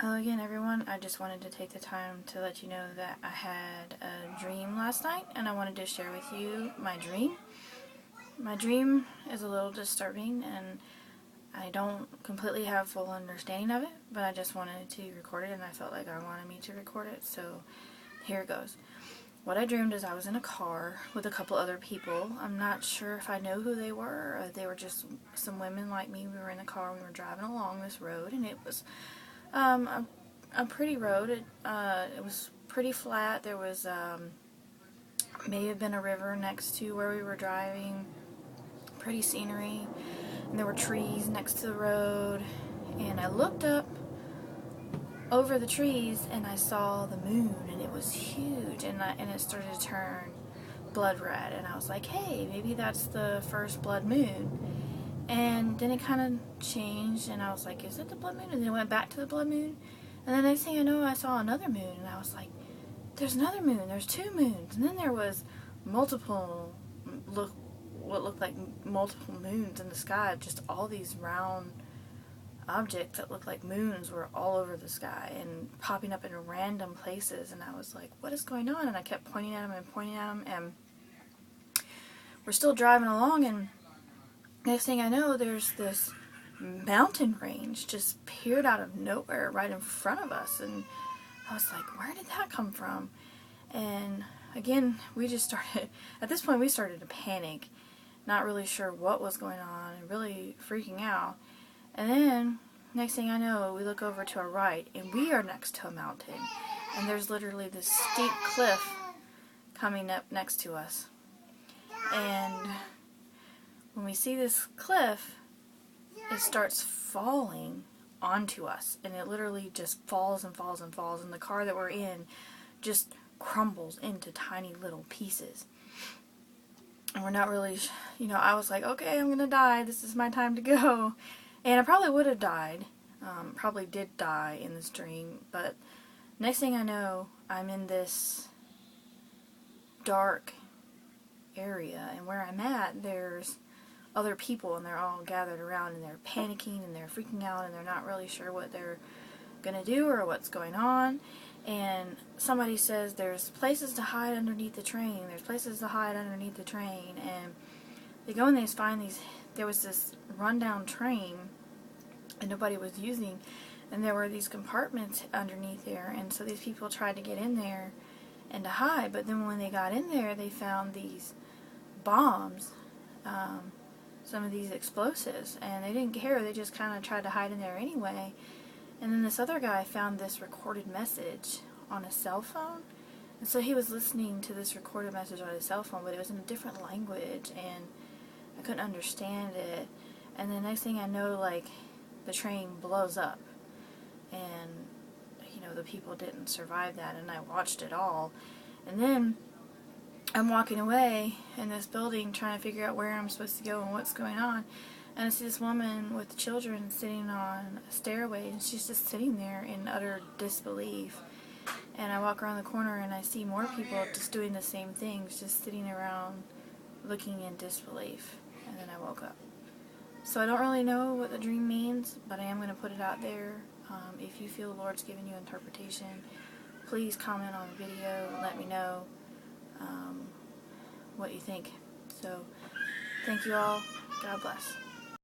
Hello again, everyone. I just wanted to take the time to let you know that I had a dream last night, and I wanted to share with you my dream. My dream is a little disturbing, and I don't completely have full understanding of it, but I just wanted to record it, and I felt like I wanted me to record it, so here it goes. What I dreamed is I was in a car with a couple other people. I'm not sure if I know who they were, or if they were just some women like me. We were in the car, we were driving along this road, and it was a pretty road. It was pretty flat. There was may have been a river next to where we were driving. Pretty scenery, and there were trees next to the road. And I looked up over the trees, and I saw the moon, and it was huge, and it started to turn blood red. And I was like, hey, maybe that's the first blood moon. And then it kind of changed, and I was like, is it the blood moon? And then it went back to the blood moon. And the next thing I know, I saw another moon, and I was like, there's another moon, there's two moons. And then there was multiple, what looked like multiple moons in the sky. Just all these round objects that looked like moons were all over the sky and popping up in random places. And I was like, what is going on? And I kept pointing at them and pointing at them, and we're still driving along, and next thing I know, there's this mountain range just appeared out of nowhere right in front of us, and I was like, where did that come from? And again, we just started, at this point we started to panic, not really sure what was going on, and really freaking out. And then, next thing I know, we look over to our right, and we are next to a mountain, and there's literally this steep cliff coming up next to us. And when we see this cliff, it starts falling onto us, and it literally just falls and falls and falls, and the car that we're in just crumbles into tiny little pieces. And we're not really, I was like, okay, I'm gonna die, this is my time to go. And I probably would have died, probably did die in this dream, but next thing I know, I'm in this dark area, and where I'm at, there's other people, and they're all gathered around, and they're panicking, and they're freaking out, and they're not really sure what they're gonna do or what's going on. And somebody says there's places to hide underneath the train, there's places to hide underneath the train. And they go and they find these, there was this rundown train and nobody was using, and there were these compartments underneath there, and so these people tried to get in there and to hide. But then when they got in there, they found these bombs, some of these explosives, and they didn't care. They just kind of tried to hide in there anyway. And then this other guy found this recorded message on a cell phone, and so he was listening to this recorded message on his cell phone, but it was in a different language, and I couldn't understand it. And the next thing I know, like, the train blows up, and the people didn't survive that, and I watched it all. And then I'm walking away in this building trying to figure out where I'm supposed to go and what's going on. And I see this woman with children sitting on a stairway, and she's just sitting there in utter disbelief. And I walk around the corner, and I see more people just doing the same things, just sitting around looking in disbelief. And then I woke up. So I don't really know what the dream means, but I am going to put it out there. If you feel the Lord's giving you interpretation, please comment on the video and let me know what you think. So, thank you all. God bless.